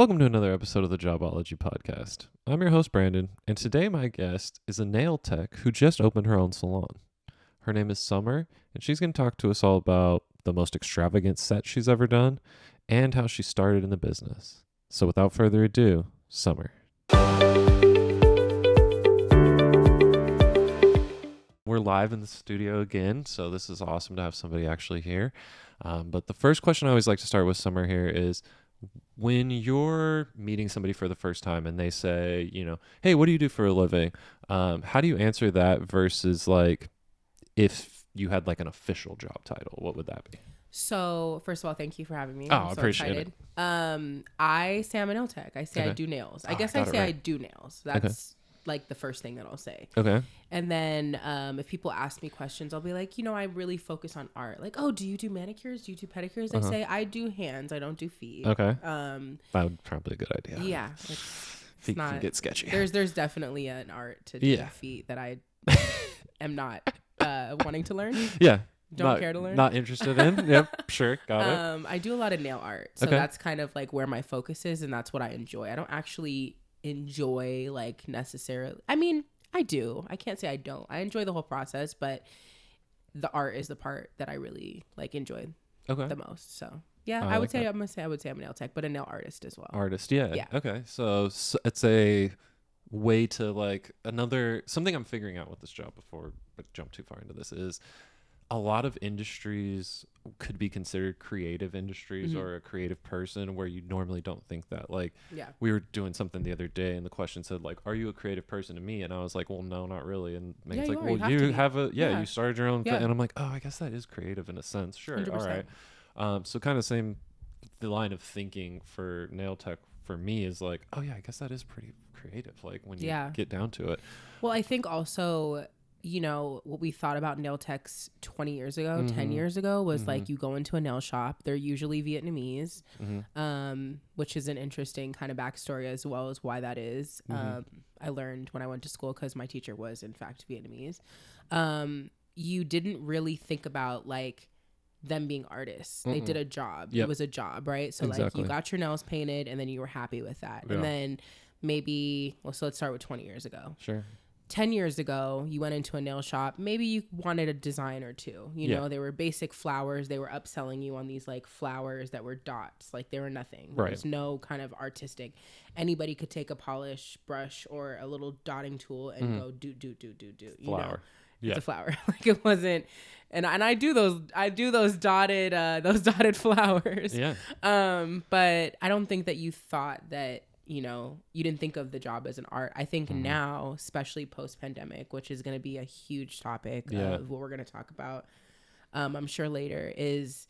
Welcome to another episode of the Jobology podcast. I'm your host, Brandon, and today my guest is a nail tech who just opened her own salon. Her name is Summer, and she's going to talk to us all about the most extravagant set she's ever done and how she started in the business. So without further ado, Summer. We're live in the studio again, so this is awesome to have somebody actually here. But the first question I always like to start with Summer here is, when you're meeting somebody for the first time and they say, hey, what do you do for a living? How do you answer that versus like if you had like an official job title, what would that be? So first of all, thank you for having me. Oh, I'm I so appreciate excited. I say I'm a nail tech. I say I do nails. I guess I say I do nails. That's like the first thing that I'll say. Okay. And then if people ask me questions, I'll be like, I really focus on art. Like, oh, do you do manicures? Do you do pedicures? I say I do hands. I don't do feet. Okay. That would probably be a good idea. Yeah. Feet can get sketchy. There's definitely an art to do feet that I am not wanting to learn. Yeah. Don't care to learn. Not interested in. Yep. Sure. Got it. I do a lot of nail art. So that's kind of like where my focus is, and that's what I enjoy. I don't actually enjoy like necessarily. I mean, I do. I can't say I don't. I enjoy the whole process, but the art is the part that I really like enjoy the most. So yeah, I would say I'm a nail tech, but a nail artist as well. Artist, yeah. Okay. So it's a way to like something I'm figuring out with this job before I jump too far into this is a lot of industries could be considered creative industries or a creative person where you normally don't think that. Like, we were doing something the other day and the question said, like, are you a creative person to me? And I was like, well, no, not really. And Megan's like, well, you have you started your own thing. And I'm like, oh, I guess that is creative in a sense. Sure. 100%. All right. So kind of the line of thinking for nail tech for me is like, oh yeah, I guess that is pretty creative. Like when you get down to it. Well, I think also, what we thought about nail techs 20 years ago, 10 years ago was like you go into a nail shop. They're usually Vietnamese, which is an interesting kind of backstory as well as why that is. I learned when I went to school because my teacher was in fact Vietnamese. You didn't really think about like them being artists. They did a job. It was a job, right? So like you got your nails painted and then you were happy with that. And then maybe, so let's start with 20 years ago. Sure. 10 years ago, you went into a nail shop. Maybe you wanted a design or two. You know, they were basic flowers. They were upselling you on these like flowers that were dots. Like they were nothing. There was no kind of artistic. Anybody could take a polish brush or a little dotting tool and go do. Flower. It's a flower. Like it wasn't. And I do those dotted flowers. Yeah. But I don't think that you thought that, you didn't think of the job as an art. I think now, especially post-pandemic, which is going to be a huge topic of what we're going to talk about, I'm sure later, is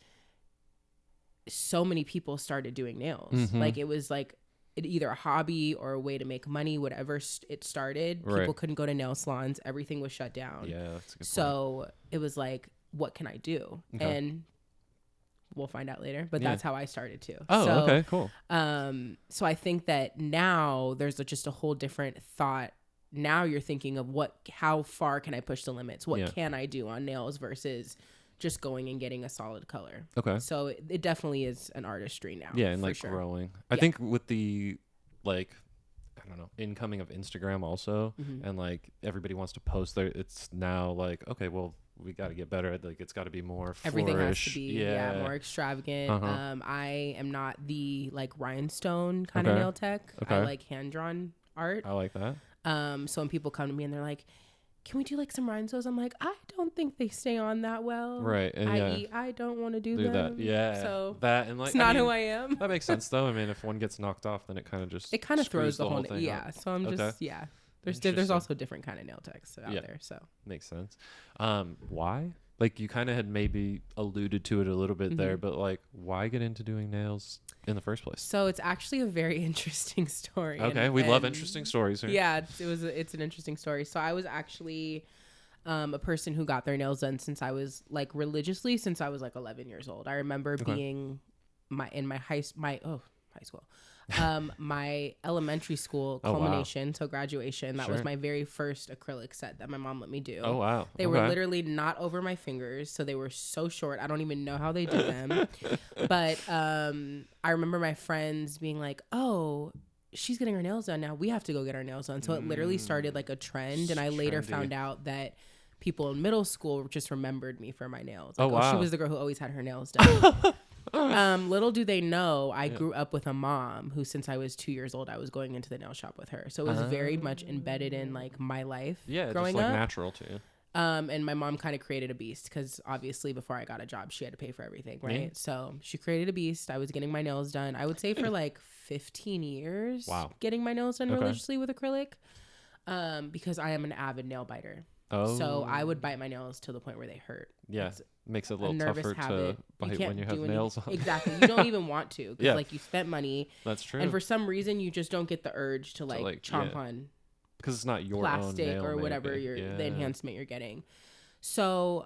so many people started doing nails. Like it was like either a hobby or a way to make money, whatever it started. People couldn't go to nail salons. Everything was shut down. Yeah, that's a good point. It was like, what can I do? Okay. And we'll find out later, but that's how I started too. Oh, okay, cool. So I think that now there's just a whole different thought. Now you're thinking of how far can I push the limits? What can I do on nails versus just going and getting a solid color? Okay. So it definitely is an artistry now. Yeah, and like growing. I think with the like, I don't know, incoming of Instagram also, and like everybody wants to post there. It's now like, okay, well, we got to get better at like it's got to be more flourish. Everything has to be more extravagant. I am not the like rhinestone kind of nail tech. I like hand drawn art. I like that. So when people come to me and they're like, can we do like some rhinestones? I'm like, I don't think they stay on that well. Right. And I don't want to do them. That. Yeah. So that and like it's not who I am. That makes sense though. I mean, if one gets knocked off, then it kind of throws the whole thing. Yeah. Up. So I'm just There's also different kind of nail techs out there. So makes sense. Why? Like you kind of had maybe alluded to it a little bit there, but like why get into doing nails in the first place? So it's actually a very interesting story. Okay, we love interesting stories here. Yeah, it's an interesting story. So I was actually a person who got their nails done since I was like religiously since I was like 11 years old. I remember being in my high school. My elementary school Oh, wow. culmination, so graduation, that was Sure. my very first acrylic set that my mom let me do. Oh, wow. They were literally not over my fingers, so they were so short. I don't even know how they did them. But I remember my friends being like, "Oh, she's getting her nails done now. We have to go get our nails done." So it literally started like a trend, and I later found out that people in middle school just remembered me for my nails. Like, Oh, wow. she was the girl who always had her nails done. Little do they know, I grew up with a mom who, since I was 2 years old, I was going into the nail shop with her. So it was very much embedded in like my life. Yeah, growing just like up. natural to you. And my mom kind of created a beast because obviously before I got a job, she had to pay for everything, right? Yeah. So she created a beast. I was getting my nails done, I would say for like 15 years. Wow. Getting my nails done religiously with acrylic, because I am an avid nail biter. Oh. So I would bite my nails to the point where they hurt. Yeah. It's makes it a little nervous tougher habit. to bite when you have do nails on. Exactly. You don't even want to because like you spent money. That's true. And for some reason you just don't get the urge to like chomp on because it's not your plastic own nail or whatever the enhancement you're getting. So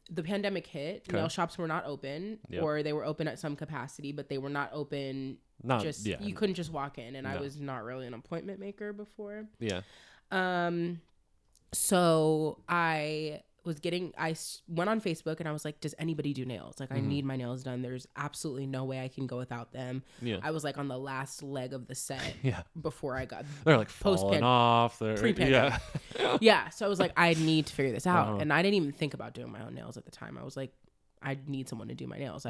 the pandemic hit. Nail shops were not open, or they were open at some capacity, but they were not open. You couldn't just walk in, and I was not really an appointment maker before. Yeah. So I went on Facebook and I was like, does anybody do nails? Like, I need my nails done. There's absolutely no way I can go without them. Yeah. I was like on the last leg of the set before I got they're like falling off. Pre-pandemic. Yeah. So I was like, I need to figure this out. And I didn't even think about doing my own nails at the time. I was like, I need someone to do my nails.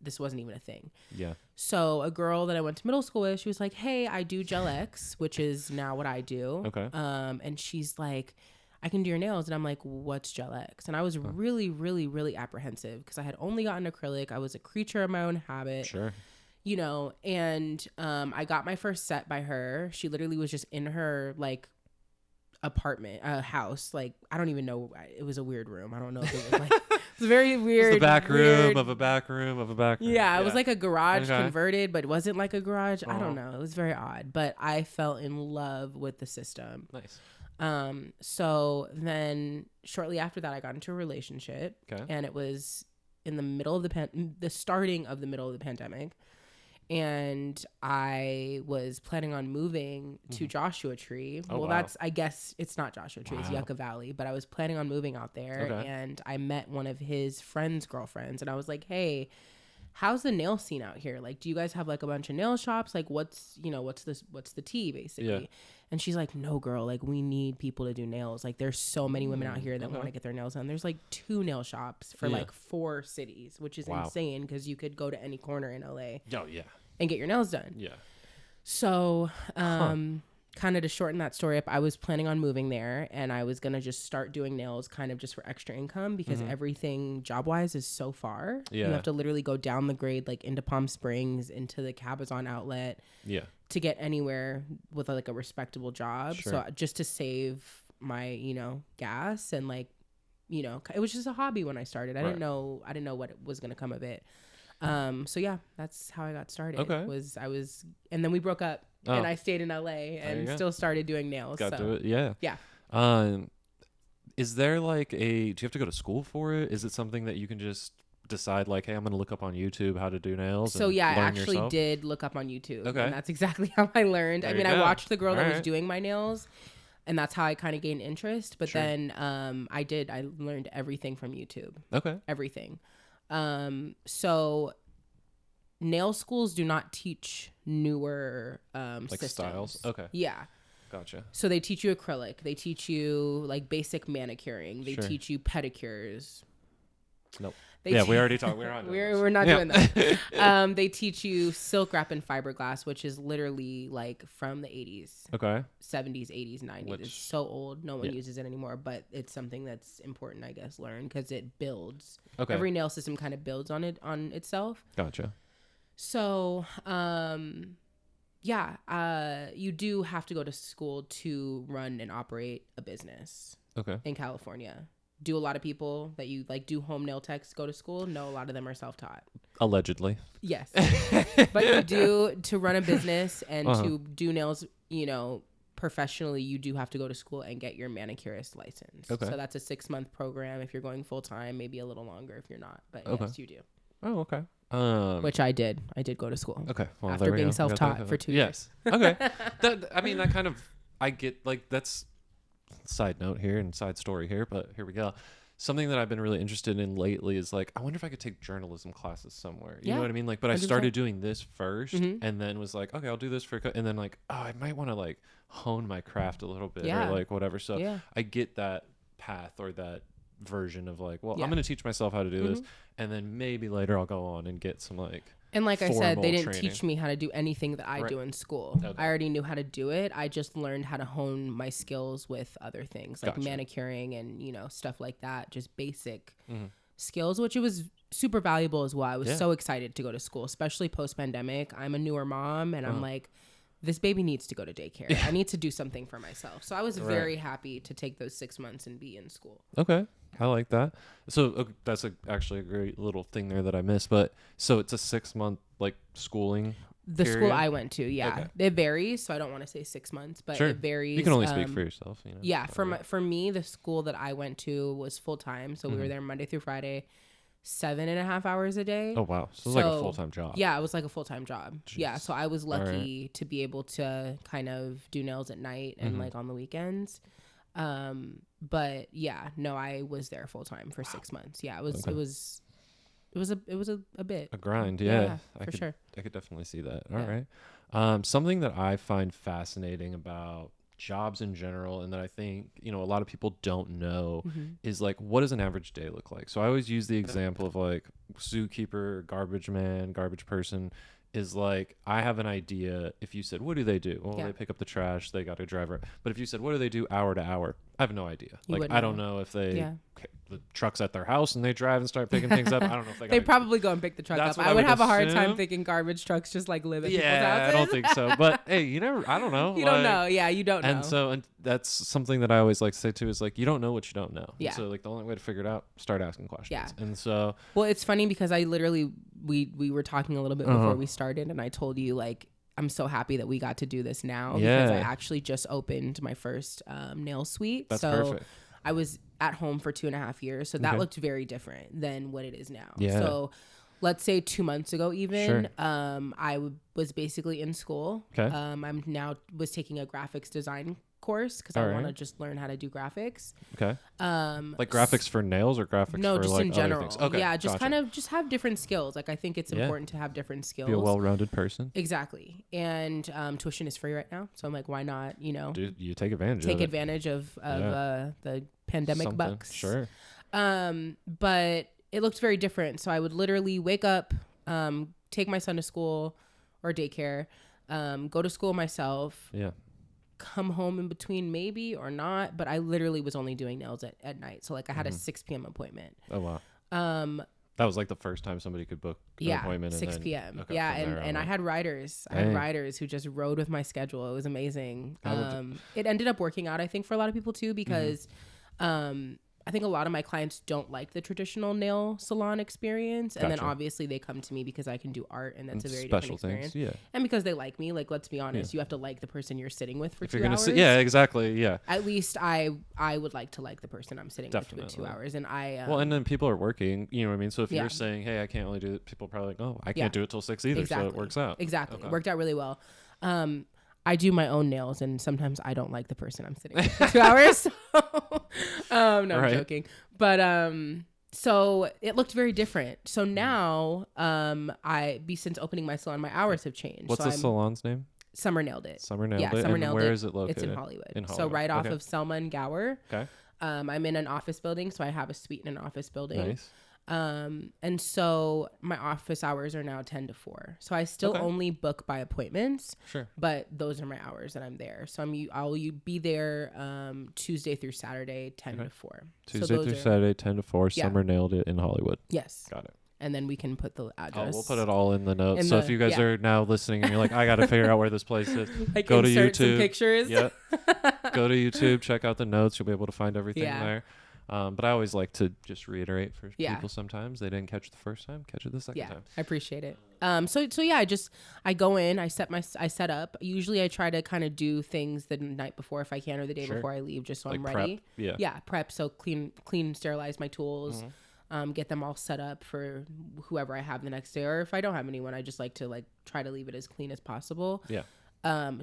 This wasn't even a thing. Yeah. So a girl that I went to middle school with, she was like, hey, I do Gel X, which is now what I do. Okay. And she's like, I can do your nails. And I'm like, what's Gel X? And I was really, really, really apprehensive because I had only gotten acrylic. I was a creature of my own habit. Sure. You know, and I got my first set by her. She literally was just in her like apartment, house. Like, I don't even know. It was a weird room. I don't know if it was like, it's very weird. It's the back room of a back room of a back room. Yeah, it was like a garage converted, but it wasn't like a garage. I don't know. It was very odd, but I fell in love with the system. Nice. So then shortly after that, I got into a relationship, and it was in the middle of the starting of the middle of the pandemic. And I was planning on moving to Joshua Tree. I guess it's not Joshua Tree, it's Yucca Valley, but I was planning on moving out there, and I met one of his friend's girlfriends, and I was like, hey, how's the nail scene out here? Like, do you guys have like a bunch of nail shops? Like, what's the tea basically? Yeah. And she's like, no, girl, like, we need people to do nails. Like, there's so many women out here that want to get their nails done. There's like 2 nail shops for like 4 cities, which is insane because you could go to any corner in LA. Oh, yeah. And get your nails done. Yeah. So, kind of to shorten that story up, I was planning on moving there, and I was going to just start doing nails kind of just for extra income because everything job-wise is so far. Yeah. You have to literally go down the grade, like into Palm Springs, into the Cabazon outlet to get anywhere with like a respectable job. Sure. So just to save my, gas and like, it was just a hobby when I started. I didn't know what was going to come of it. So yeah, that's how I got started. Okay. And then we broke up, and I stayed in LA and still started doing nails. Got to it. Yeah. Yeah. Is there like do you have to go to school for it? Is it something that you can just decide like, hey, I'm going to look up on YouTube how to do nails? So yeah, I actually did look up on YouTube. Okay. And that's exactly how I learned. I watched the girl that was doing my nails, and that's how I kind of gained interest. But then, I learned everything from YouTube. Okay. Everything. So nail schools do not teach newer like systems. Styles. Okay. Yeah. Gotcha. So they teach you acrylic. They teach you like basic manicuring. They teach you pedicures. Nope. We already talked. We're not doing that. They teach you silk wrap and fiberglass, which is literally like from the 80s. Okay. 70s, 80s, 90s. It's so old. No one uses it anymore, but it's something that's important, I guess, learn because it builds. Okay. Every nail system kind of builds on itself. Gotcha. So, you do have to go to school to run and operate a business. Okay. In California. Do a lot of people that you like do home nail techs go to school? No, a lot of them are self-taught. Allegedly. Yes. But you do, to run a business and to do nails, professionally, you do have to go to school and get your manicurist license. Okay. So that's a 6-month program if you're going full-time, maybe a little longer if you're not. But yes, you do. Oh, okay. which I did. I did go to school. Okay. Well, after being self-taught for 2 years. Okay. I get like that's side note here and side story here, but here we go. Something that I've been really interested in lately is like, I wonder if I could take journalism classes somewhere. You know what I mean? Like, but 100%. I started doing this first and then was like, okay, I'll do this and then like, oh, I might want to like hone my craft a little bit or like whatever. So I get that path or that version of like, well, I'm going to teach myself how to do this. And then maybe later I'll go on and get some like, and like I said, they didn't teach me how to do anything that I do in school. Okay. I already knew how to do it. I just learned how to hone my skills with other things like manicuring and, you know, stuff like that. Just basic skills, which it was super valuable as well. I was so excited to go to school, especially post-pandemic. I'm a newer mom and I'm like, this baby needs to go to daycare. I need to do something for myself. So I was very happy to take those 6 months and be in school. Okay. I like that. So that's actually a great little thing there that I missed. But so it's a 6 month like schooling. The period? School I went to, it varies. So I don't want to say 6 months, but it varies. You can only speak for yourself. You know? Yeah, for me, the school that I went to was full time. So we were there Monday through Friday, 7.5 hours a day. Oh wow, so it was like a full time job. Yeah, it was like a full time job. Jeez. Yeah, so I was lucky to be able to kind of do nails at night and like on the weekends. But yeah, no, I was there full time for 6 months. Yeah, it was a bit a grind. For sure. I could definitely see that. All right. Something that I find fascinating about jobs in general, and that I think, you know, a lot of people don't know is like, what does an average day look like? So I always use the example of like zookeeper, garbage man, garbage person. Is like, I have an idea. If you said, what do they do? Well, they pick up the trash. They got a driver. But if you said, what do they do hour to hour? I have no idea. Like, I don't know if they, the truck's at their house and they drive and start picking things up. I don't know if they probably go and pick the truck up. I would have a hard time thinking garbage trucks just like live at people's houses. I don't think so. But hey, I don't know. You don't know. Yeah, you don't know. And that's something that I always like to say too, is like, you don't know what you don't know. Yeah. So like the only way to figure it out, start asking questions. Yeah. And so. Well, it's funny because I literally, we were talking a little bit before we started and I told you like, I'm so happy that we got to do this now because I actually just opened my first nail suite. That's perfect. I was at home for 2.5 years. So that looked very different than what it is now. Yeah. So let's say 2 months ago even, I was basically in school. Okay. I'm now was taking a graphics design course because I want to just learn how to do graphics. Okay. Like graphics for nails or graphics no, for just like in general. Other things? Okay. Yeah, just kind of just have different skills. Like I think it's important to have different skills. Be a well-rounded person. Exactly. And tuition is free right now. So I'm like, why not, you know? Dude, you take advantage of it. Take advantage of the pandemic bucks. Sure. But it looked very different. So I would literally wake up, take my son to school or daycare, go to school myself. Yeah. Come home in between maybe or not, but I literally was only doing nails at night. So like I had a 6 p.m. appointment. Oh wow. That was like the first time somebody could book an appointment. 6 p.m. Okay, and I had riders. I had riders who just rode with my schedule. It was amazing. It ended up working out, I think, for a lot of people too, because I think a lot of my clients don't like the traditional nail salon experience. And then obviously they come to me because I can do art and that's a very different experience. Yeah. And because they like me, like, let's be honest, you have to like the person you're sitting with for if 2 hours. Yeah, exactly. Yeah. At least I would like to like the person I'm sitting with for 2 hours. And well, and then people are working, you know what I mean? So if you're saying, hey, I can't really do it, people are probably like, oh, I can't do it till 6 either. Exactly. So it works out. Exactly. Okay. It worked out really well. I do my own nails and sometimes I don't like the person I'm sitting with for 2 hours. I'm joking. But so it looked very different. So now since opening my salon, my hours have changed. What's the salon's name? Summer Nailed It. Summer Nailed It. Summer Nailed It. Where is it located? It's in Hollywood. So right off of Selma and Gower. Okay. I'm in an office building, so I have a suite in an office building. Nice. And so my office hours are now 10 to 4. So I still only book by appointments. Sure. But those are my hours that I'm there. So I'll be there Tuesday through Saturday, 10 to 4. Tuesday through Saturday, 10 to 4. Summer Nailed It in Hollywood. Yes. Got it. And then we can put the address. We'll put it all in the notes. So if you guys are now listening and you're like, I got to figure out where this place is, go to YouTube. Some pictures. Yep. Go to YouTube, check out the notes. You'll be able to find everything there. But I always like to just reiterate for people sometimes they didn't catch it the first time, catch it the second time. I appreciate it. So yeah, I go in, I set up. Usually I try to kind of do things the night before if I can, or the day before I leave, just so like I'm ready. Prep. Yeah. Prep. So clean, sterilize my tools. get them all set up for whoever I have the next day. Or if I don't have anyone, I just like to like try to leave it as clean as possible. Yeah.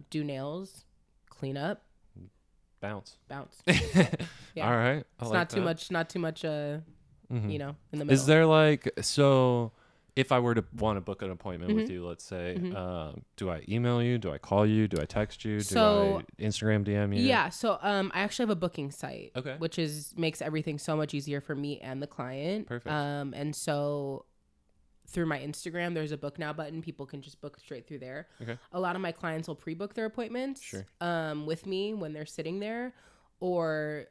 Do nails, clean up, Bounce. Yeah. All right. It's not too much, Mm-hmm. you know, in the middle. Is there like, so if I were to want to book an appointment with you, let's say, do I email you? Do I call you? Do I text you? So, do I Instagram DM you? Yeah. So I actually have a booking site, Okay. which makes everything so much easier for me and the client. Perfect. And so through my Instagram, there's a book now button. People can just book straight through there. Okay. A lot of my clients will pre-book their appointments with me when they're sitting there, or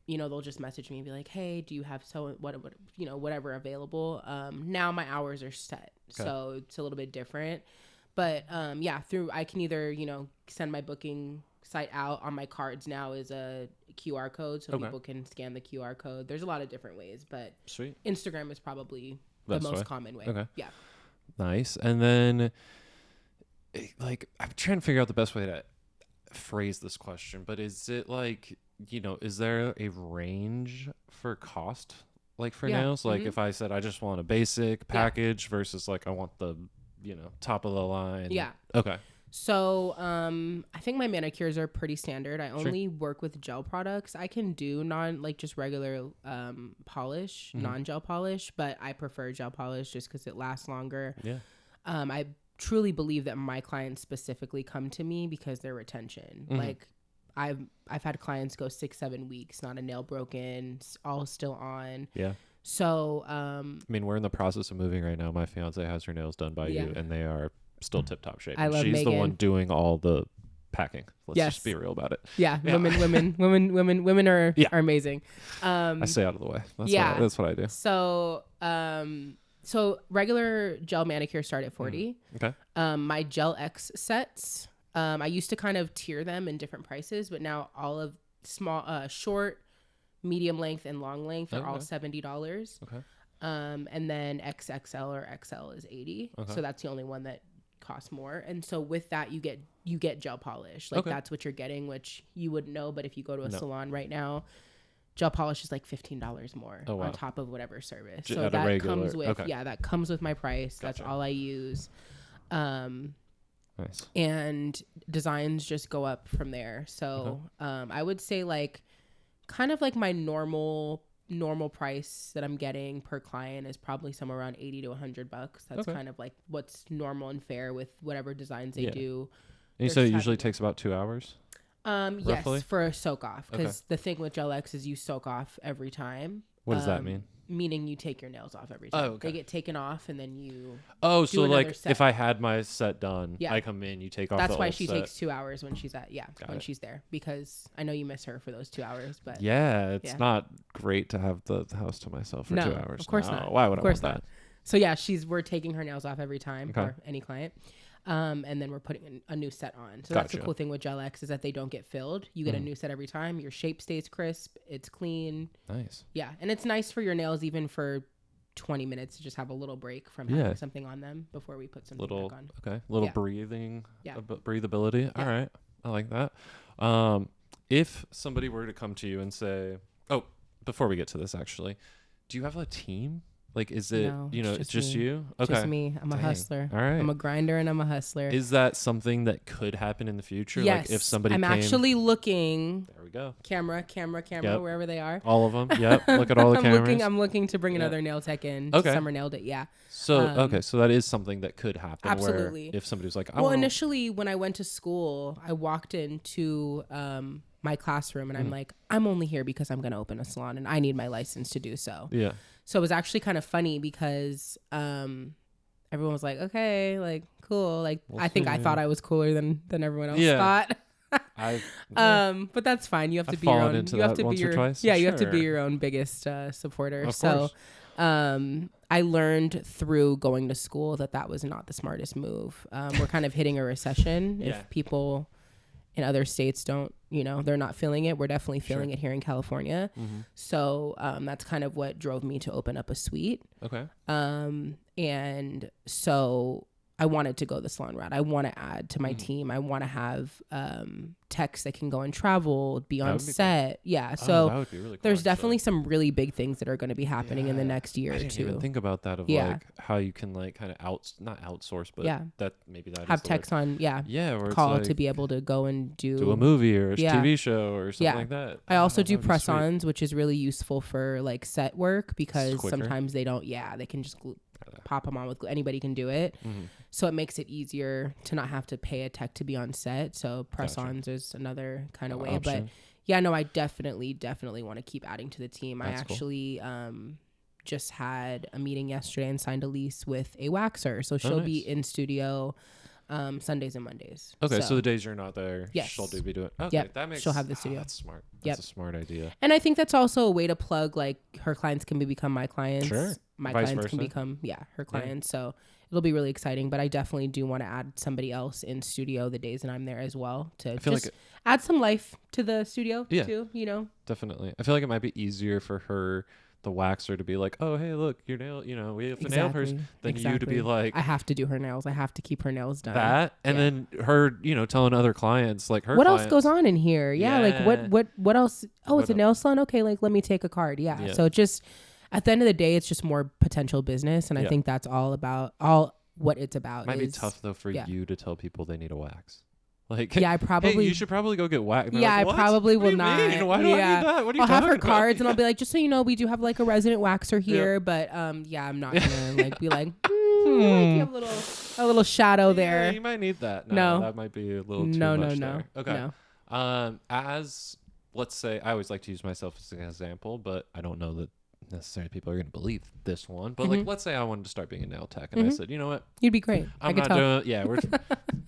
you know, they'll just message me and be like, hey, do you have what you know, whatever available. Now my hours are set, so it's a little bit different. But yeah, I can either, you know, send my booking site out. On my cards now is a QR code, so people can scan the QR code. There's a lot of different ways, but sweet. Instagram is probably the most common way. Okay. Yeah. Nice. And then, like, I'm trying to figure out the best way to phrase this question, but is it like, you know, is there a range for cost, like for nails? Like if I said I just want a basic package versus like I want the, you know, top of the line. Yeah. Okay. So I think my manicures are pretty standard. I only work with gel products. I can do just regular polish, non-gel polish, but I prefer gel polish just because it lasts longer. Yeah. I truly believe that my clients specifically come to me because their retention. Like I've had clients go 6-7 weeks, not a nail broken, all still on. Yeah. So I mean, we're in the process of moving right now. My fiance has her nails done by you, and they are still tip top shape. I love She's Megan. the one doing all the packing. Let's just be real about it. Yeah. Women are amazing. I stay out of the way. That's what I do. So so regular gel manicure start at 40. Okay. My Gel X sets, I used to kind of tier them in different prices, but now all of short, medium length, and long length are all $70. Okay. And then XXL or XL is $80. Okay. So that's the only one that costs more. And so with that, you get gel polish. Like that's what you're getting, which you wouldn't know, but if you go to a salon right now, gel polish is like $15 more on top of whatever service. So that comes with that comes with my price. Gotcha. That's all I use. Nice. And designs just go up from there. So I would say like kind of like my normal price that I'm getting per client is probably somewhere around $80 to $100. That's kind of like what's normal and fair with whatever designs they do. And you said it usually takes about 2 hours? Yes, for a soak off, because the thing with Gel X is you soak off every time. What does that mean? Meaning you take your nails off every time. They get taken off and then you so like set. If I had my set done, I come in, you take off That's the why old she set. takes 2 hours when she's she's there, because I know you miss her for those 2 hours. But it's not great to have the house to myself for 2 hours. Of course not. Why would I want that? So yeah, we're taking her nails off every time for any client. And then we're putting a new set on. So that's the cool thing with Gel X is that they don't get filled. You get a new set every time. Your shape stays crisp. It's clean. Nice. Yeah. And it's nice for your nails even for 20 minutes to just have a little break from having something on them before we put something back on. Okay. Little breathing. Yeah. Breathability. Yeah. All right. I like that. If somebody were to come to you and say, before we get to this, actually, do you have a team? Like, is it, it's just you? Okay. Just me. I'm a hustler. All right. I'm a grinder and I'm a hustler. Is that something that could happen in the future? Yes. Like if somebody I'm actually looking. There we go. Camera, wherever they are. All of them. Yep. Look at all the cameras. I'm looking to bring another nail tech in. Okay. Summer nailed it. Yeah. So, so that is something that could happen. Absolutely. Where if somebody's like, initially when I went to school, I walked into, my classroom and I'm like, I'm only here because I'm going to open a salon and I need my license to do so. Yeah. So it was actually kind of funny because everyone was like, okay, like cool. Like I thought I was cooler than everyone else thought. But that's fine. You have to be your own. You have to be your you have to be your own biggest supporter. Of course. I learned through going to school that was not the smartest move. We're kind of hitting a recession. If people in other states don't, they're not feeling it. We're definitely feeling it here in California. So that's kind of what drove me to open up a suite. Okay. And so I wanted to go the salon route. I want to add to my team. I want to have techs that can go and travel, be on set. Yeah. So that would be really cool, there's actually. definitely some really big things that are going to be happening in the next year I or didn't two. even think about that of like how you can like kind of not outsource, but that maybe that have is techs on where call it's like to be able to go and do a movie or a TV show or something like that. I also do press-ons, which is really useful for like set work because sometimes they don't. They can just pop them on with glue. Anybody can do it. So it makes it easier to not have to pay a tech to be on set. So press-ons is another kind of way. Option. But I definitely want to keep adding to the team. That's I actually just had a meeting yesterday and signed a lease with a waxer. So she'll be in studio Sundays and Mondays. Okay, so the days you're not there, yes. she'll be doing. Okay, that makes. She'll have the studio. That's smart. That's a smart idea. And I think that's also a way to plug like her clients can become my clients. Sure. My Vice clients versa. can become her clients. So it'll be really exciting. But I definitely do want to add somebody else in studio the days that I'm there as well to just add some life to the studio too. You know. Definitely, I feel like it might be easier for her, the waxer, to be like, oh hey, look, your nail, we have a nail person, than you to be like, I have to do her nails, I have to keep her nails done, that, and then her telling other clients like her what clients, else goes on in here, like what else, it's a nail salon, okay, like let me take a card. So just at the end of the day, it's just more potential business, and I think that's all what it's about. Might be tough though for you to tell people they need a wax. Like, I probably. Hey, you should probably go get waxed. I probably will not. Why do I need that? What are you I'll have her about? cards, and I'll be like, just so you know, we do have like a resident waxer here, but I'm not gonna like be like, like you have a little shadow there. Yeah, you might need that. No, that might be a little too much there. Okay. No. As let's say, I always like to use myself as an example, but I don't know that necessarily people are going to believe this one. But like, let's say I wanted to start being a nail tech, and I said, you know what, you'd be great. I'm not doing. Yeah, we're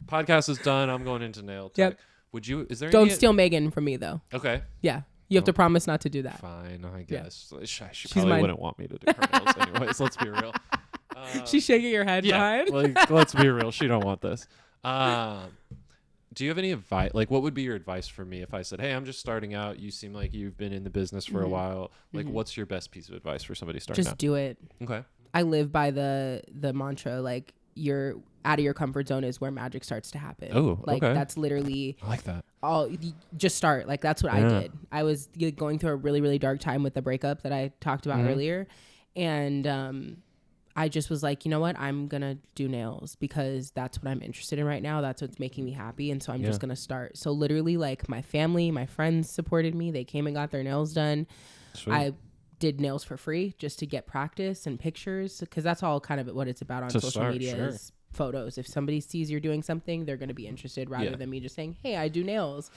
podcast is done. I'm going into nail tech. Yep. Would you? Is there? Don't steal Megan from me though. Okay. Yeah. You have to promise not to do that. Fine, I guess. She She's probably wouldn't want me to do her nails anyways. Let's be real. She's shaking her head behind. Like, let's be real. She don't want this. Do you have any advice? Like, what would be your advice for me if I said, hey, I'm just starting out. You seem like you've been in the business for a while. Like, what's your best piece of advice for somebody starting out? Just do it. Okay. I live by the mantra, like, you're out of your comfort zone is where magic starts to happen. Oh, like, okay. that's literally. I like that. Just start. Like, that's what I did. I was going through a really, really dark time with the breakup that I talked about earlier. And, I just was like, you know what? I'm going to do nails because that's what I'm interested in right now. That's what's making me happy. And so I'm just going to start. So literally, like, my family, my friends supported me. They came and got their nails done. Sweet. I did nails for free just to get practice and pictures, because that's all kind of what it's about on social media is photos. If somebody sees you're doing something, they're going to be interested rather than me just saying, hey, I do nails.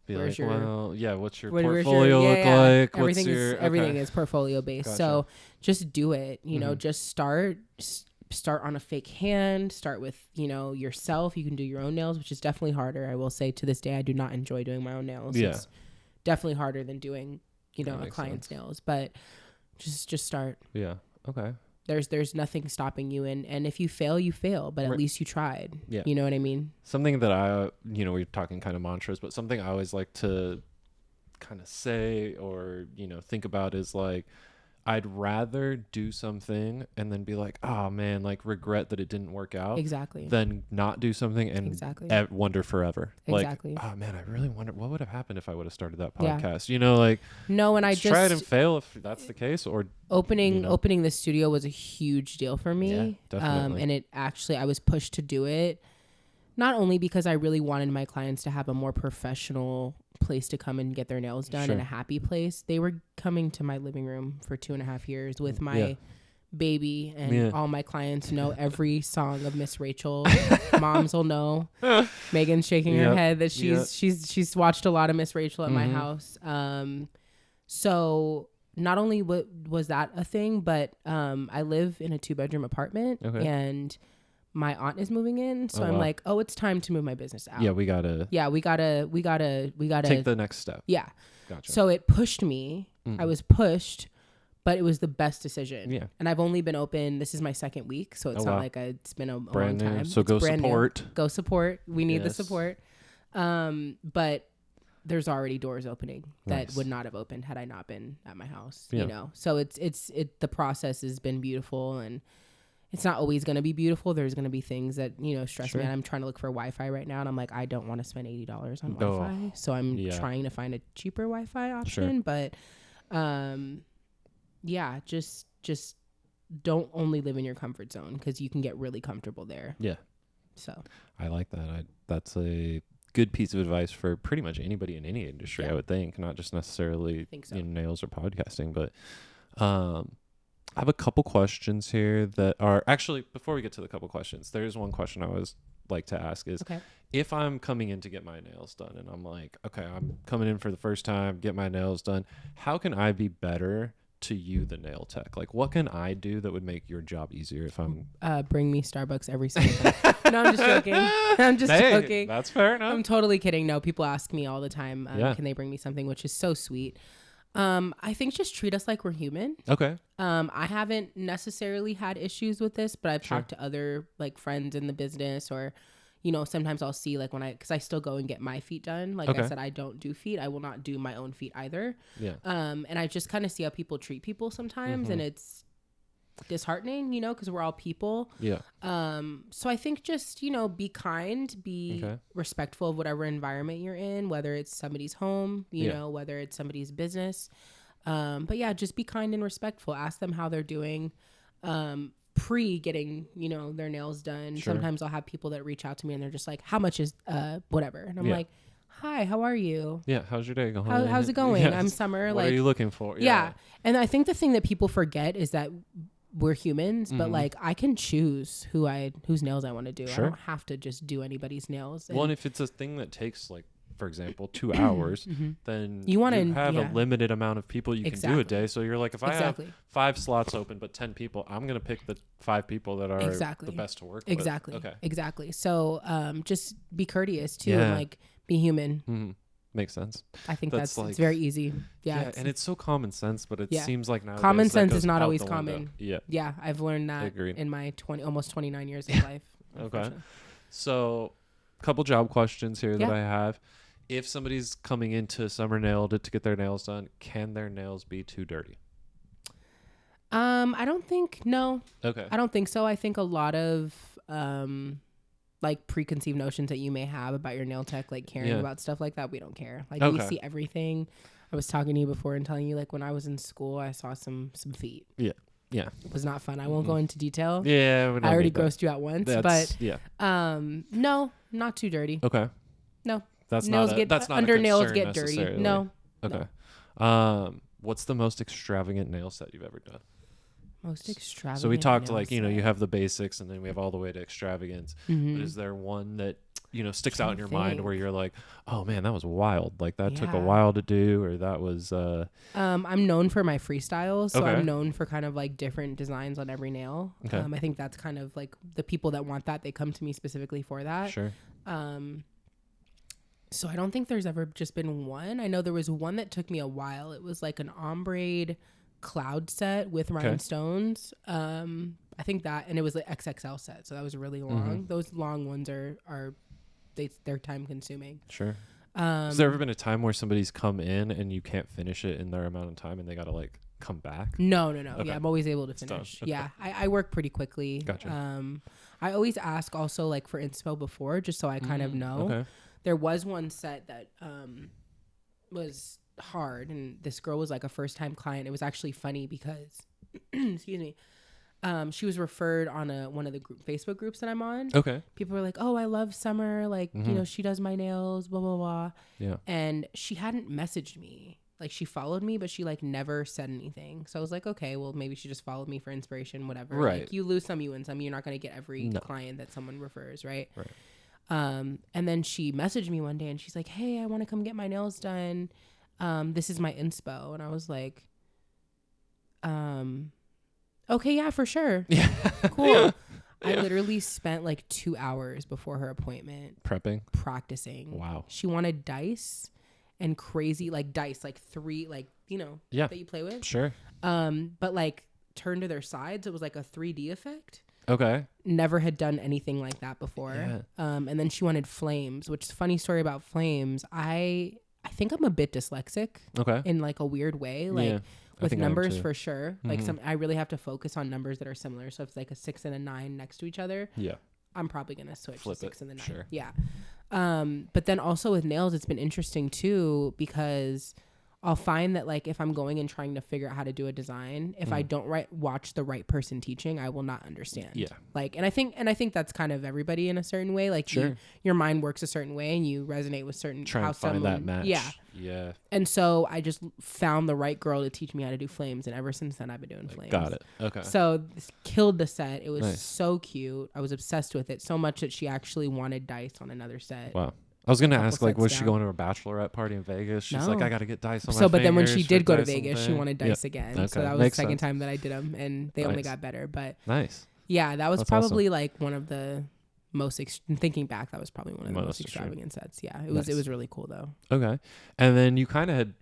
What's your portfolio look like? Everything is portfolio based. Gotcha. So just do it. You know, just start on a fake hand. Start with, yourself. You can do your own nails, which is definitely harder. I will say to this day, I do not enjoy doing my own nails. Yeah. It's definitely harder than doing, a client's nails. But just start. Yeah. Okay. There's nothing stopping you, and if you fail, you fail, but at least you tried. Yeah. You know what I mean? Something that we're talking kind of mantras, but something I always like to kind of say or, think about is like, I'd rather do something and then be like, oh man, like regret that it didn't work out. Exactly. Than not do something and wonder forever. Exactly. Like, oh man, I really wonder what would have happened if I would have started that podcast. Yeah. No, and I just try it and fail if that's the case. Or opening the studio was a huge deal for me. Yeah, definitely. And I was pushed to do it, not only because I really wanted my clients to have a more professional place to come and get their nails done in a happy place. They were coming to my living room for 2.5 years with my baby, and all my clients know every song of Miss Rachel. Moms will know. Megan's shaking her head that she's watched a lot of Miss Rachel at my house. So not only was that a thing, but I live in a 2-bedroom apartment, and my aunt is moving in, so I'm like, it's time to move my business out. We gotta take the next step. Yeah. Gotcha. So it pushed me. I was pushed, but it was the best decision. Yeah. And I've only been open. This is my 2nd week, so it's not like it's been a long time. So go support. Go support. We need the support. But there's already doors opening that would not have opened had I not been at my house. So the process has been beautiful, and it's not always going to be beautiful. There's going to be things that, you know, stress Sure. me out. I'm trying to look for Wi-Fi right now, and I'm like, I don't want to spend $80 on Oh, Wi-Fi. So I'm yeah. trying to find a cheaper Wi-Fi option. But yeah, just don't only live in your comfort zone, because you can get really comfortable there. Yeah. So I like that. That's a good piece of advice for pretty much anybody in any industry, I would think, not just necessarily in nails or podcasting. But I have a couple questions here that are actually, before we get to the couple questions, there's one question I always like to ask is, if I'm coming in to get my nails done and I'm like, okay, I'm coming in for the first time, get my nails done, how can I be better to you, the nail tech? Like, what can I do that would make your job easier if I'm bring me Starbucks every single time. No, I'm just joking. I'm just joking. That's fair enough. I'm totally kidding. No, people ask me all the time, can they bring me something, which is so sweet. I think just treat us like we're human. Okay. I haven't necessarily had issues with this, but I've Sure. talked to other like friends in the business, or, you know, sometimes I'll see like because I still go and get my feet done. Like I said, I don't do feet. I will not do my own feet either. Yeah. And I just kind of see how people treat people sometimes, and it's disheartening, you know, because we're all people. Yeah. So I think just, you know, be kind, be respectful of whatever environment you're in, whether it's somebody's home, you know, whether it's somebody's business. But yeah, just be kind and respectful. Ask them how they're doing. Pre getting, you know, their nails done. Sure. Sometimes I'll have people that reach out to me and they're just like, how much is whatever? And I'm like, hi, how are you? Yeah. How's your day going? How's it going? Yes. I'm Summer. What are you looking for? Yeah. And I think the thing that people forget is that we're humans, but like I can choose whose nails I want to do. Sure. I don't have to just do anybody's nails. Well, and if it's a thing that takes like, for example, 2 hours, then you have a limited amount of people you can do a day. So you're like, if I have 5 slots open but 10 people, I'm gonna pick the 5 people that are the best to work with. Okay. Exactly. So just be courteous too, and like be human. Makes sense. I think that's like, it's very easy. Yeah. And it's so common sense, but it seems like nowadays common sense is not always common. Yeah. Yeah. I've learned that in my almost 29 years of life. Okay. So a couple job questions here that I have. If somebody's coming into Summer Nail to get their nails done, can their nails be too dirty? I don't think, no. Okay. I don't think so. I think a lot of, like preconceived notions that you may have about your nail tech, like caring about stuff like that, we don't care. Like we see everything. I was talking to you before and telling you, like, when I was in school, I saw some feet. Yeah. It was not fun. I won't go into detail. Yeah. I already grossed you out once, but no, not too dirty. Okay. No. That's nails not get that's not under a nails get dirty. No. Okay. No. What's the most extravagant nail set you've ever done? Most extravagant. So we talked like, you know, you have the basics and then we have all the way to extravagance. But is there one that, you know, sticks out in your mind where you're like, oh man, that was wild. Like that took a while to do, or that was I'm known for my freestyles, so I'm known for kind of like different designs on every nail. I think that's kind of like the people that want that, they come to me specifically for that. Sure. So I don't think there's ever just been one. I know there was one that took me a while. It was like an ombre cloud set with rhinestones. I think that, and it was the XXL set, so that was really long. Those long ones they're time consuming. Sure. Has there ever been a time where somebody's come in and you can't finish it in their amount of time and they gotta like come back? No. Okay. Yeah, I'm always able to finish. Okay. Yeah, I work pretty quickly. Gotcha. I always ask also like for inspo before, just so I kind of know. Okay. There was one set that was hard, and this girl was like a first time client. It was actually funny because excuse me, she was referred on one of the Facebook groups that I'm on. Okay. People were like, oh, I love Summer, like you know, she does my nails, blah blah blah. Yeah. And she hadn't messaged me. Like she followed me, but she like never said anything. So I was like, okay, well maybe she just followed me for inspiration, whatever. Right. Like you lose some, you win some. You're not gonna get every client that someone refers, right? Right. And then she messaged me one day and she's like, hey, I want to come get my nails done. This is my inspo. And I was like, okay, yeah, for sure. Yeah. Cool. I literally spent like 2 hours before her appointment practicing. Wow. She wanted dice and crazy, like dice, like 3, like, you know, that you play with. Sure. But like turned to their sides. It was like a 3D effect. Okay. Never had done anything like that before. Yeah. And then she wanted flames, which is a funny story about flames. I think I'm a bit dyslexic. Okay. In like a weird way. Like I with think I am numbers too. for sure. Like I really have to focus on numbers that are similar. So if it's like a 6 and a 9 next to each other, Yeah. I'm probably gonna switch Flip the 6 it. and the 9. Sure. Yeah. But then also with nails, it's been interesting too, because I'll find that like if I'm going and trying to figure out how to do a design, if I don't watch the right person teaching, I will not understand. Yeah. Like, and I think that's kind of everybody in a certain way. Like Sure. your mind works a certain way and you resonate with certain Try and find that match. Yeah. Yeah. And so I just found the right girl to teach me how to do flames, and ever since then I've been doing flames. Got it. Okay. So this killed the set. It was Nice. so cute. I was obsessed with it so much that she actually wanted dice on another set. Wow. I was gonna ask, like, sets was she down. going to a bachelorette party in Vegas? She's like, No. I gotta get dice on my So, but then when she fingers did for go to dice on Vegas, she thing. wanted dice again. Okay. So that was Makes the second sense. time that I did them, and they only Nice. got better. But Nice. yeah, that was That's probably like one of the most. Thinking back, that was probably one of the most extreme. extravagant sets. Yeah, it was. Nice. It was really cool though. Okay. And then you kind of had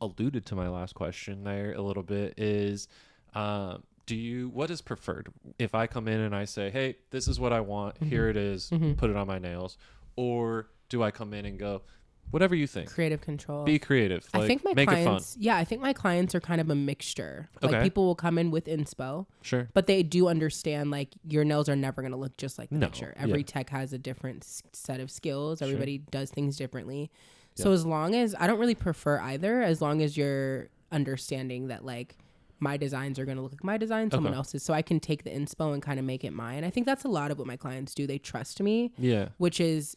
alluded to my last question there a little bit is, what is preferred? If I come in and I say, hey, this is what I want, here it is, put it on my nails, or do I come in and go, whatever you think, Creative control. be creative, like, I think my make clients, it fun. yeah, I think my clients are kind of a mixture. Like Okay. people will come in with inspo, Sure. but they do understand like your nails are never going to look just like the No, picture. Every yeah. tech has a different set of skills. Sure. Everybody does things differently. Yeah. So as long as I don't really prefer either, as long as you're understanding that like my designs are going to look like my design, someone Okay. else's, so I can take the inspo and kind of make it mine. I think that's a lot of what my clients do. They trust me, Yeah. which is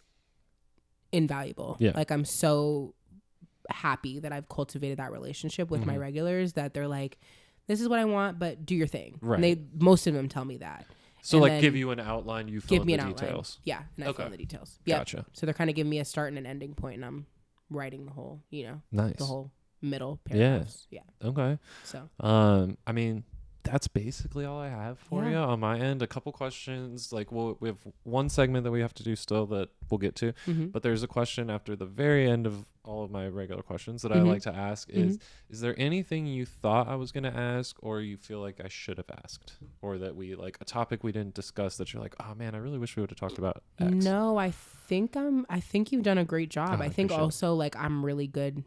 invaluable. Yeah. Like I'm so happy that I've cultivated that relationship with my regulars, that they're like, this is what I want, but do your thing. Right. And most of them tell me that. So And like then give you an outline, you fill give in me the an outline. details. Yeah. And I Okay. fill in the details. Yeah. Gotcha. So they're kind of giving me a start and an ending point, and I'm writing the whole, Nice. the whole middle Yeah. paragraphs. Yeah. Okay. So I mean, that's basically all I have for Yeah. you on my end. A couple questions. Like, we have one segment that we have to do still that we'll get to, but there's a question after the very end of all of my regular questions that I like to ask is there anything you thought I was going to ask, or you feel like I should have asked, or that we like a topic we didn't discuss that you're like, oh man, I really wish we would have talked about X. no, I think you've done a great job. Oh, I I think appreciate it. also like I'm really good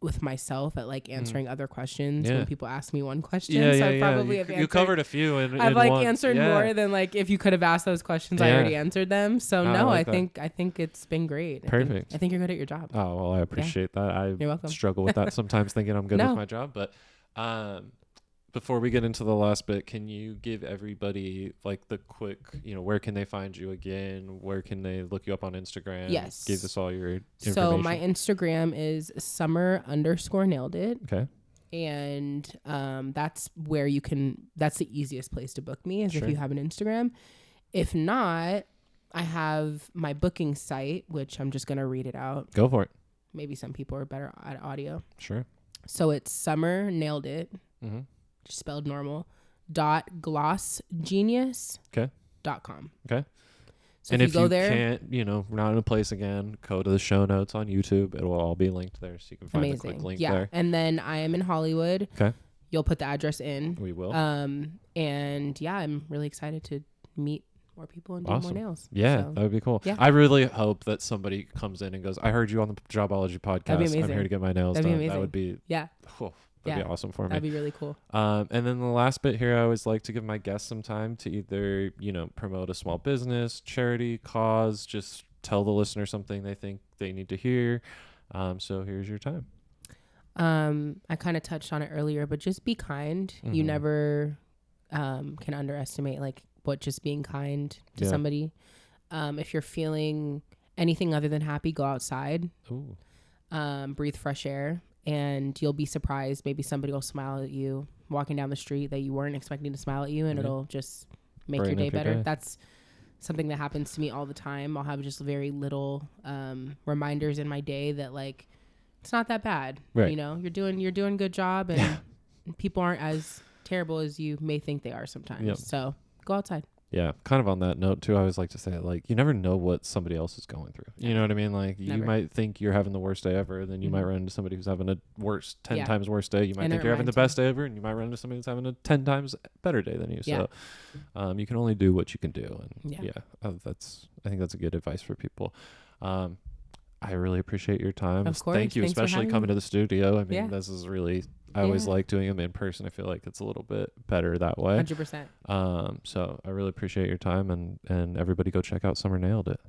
with myself at like answering other questions Yeah. when people ask me one question. Yeah, so yeah, I yeah. probably have You answered. covered a few, and I've like answered more than like if you could have asked those questions, I Yeah. already answered them. So I no, like I think it's been great. Perfect. I think you're good at your job. Oh, well, I appreciate that. I You're welcome. struggle with that sometimes, thinking I'm good No. with my job. But before we get into the last bit, can you give everybody like the quick, where can they find you again? Where can they look you up on Instagram? Yes. Give us all your information. So my Instagram is summer_nailed_it. Okay. And that's where that's the easiest place to book me, is Sure. if you have an Instagram. If not, I have my booking site, which I'm just going to read it out. Go for it. Maybe some people are better at audio. Sure. So it's summer_nailed_it, Mm-hmm. spelled normal, .glossgenius.com. Okay. Okay. So And if you go there, can't, we're not in a place again, go to the show notes on YouTube. It will all be linked there, so you can find the quick amazing. link Yeah. there. And then I am in Hollywood. Okay. You'll put the address in. We will. And yeah, I'm really excited to meet more people and do Awesome. more nails. Yeah, So, that would be cool. yeah. I really hope that somebody comes in and goes, I heard you on the Jobology podcast. That'd be I'm amazing. here to get my nails That'd be done. amazing. That would be, yeah, that'd be awesome for me. that'd be really cool. And then the last bit here, I always like to give my guests some time to either, promote a small business, charity, cause, just tell the listener something they think they need to hear. So here's your time. I kind of touched on it earlier, but just be kind. You never can underestimate like what just being kind to Yeah. somebody. If you're feeling anything other than happy, go outside, Ooh. breathe fresh air, and you'll be surprised. Maybe somebody will smile at you walking down the street that you weren't expecting to smile at you, and Yeah. it'll just make Brighten your day up your better. day. That's something that happens to me all the time. I'll have just very little reminders in my day that like it's not that bad. Right. You're doing a good job, and people aren't as terrible as you may think they are sometimes. Yep. So go outside. Yeah, kind of on that note too, I always like to say, like, you never know what somebody else is going through. You know what I mean? Like, you Never. might think you're having the worst day ever, then you might run into somebody who's having a 10 Yeah. times worse day. You might And think it you're having the reminds best day ever, and you might run into somebody who's having a 10 times better day than you. Yeah. So, you can only do what you can do. And Yeah. I think that's a good advice for people. I really appreciate your time. Of course. Thank you, Thanks for especially having coming me. to the studio. I mean, Yeah. this is really I always like doing them in person. I feel like it's a little bit better that way. 100%. So I really appreciate your time, and everybody go check out Summer Nailed It.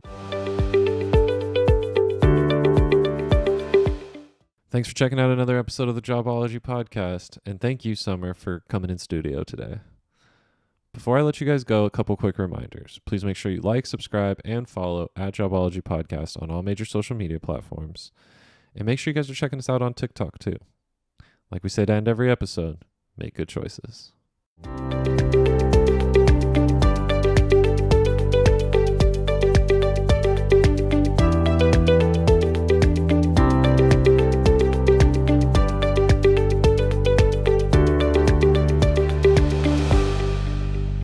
Thanks for checking out another episode of the Jobology podcast, and thank you, Summer, for coming in studio today. Before I let you guys go, a couple quick reminders. Please make sure you like, subscribe, and follow at Jobology Podcast on all major social media platforms. And make sure you guys are checking us out on TikTok too. Like we say to end every episode, make good choices.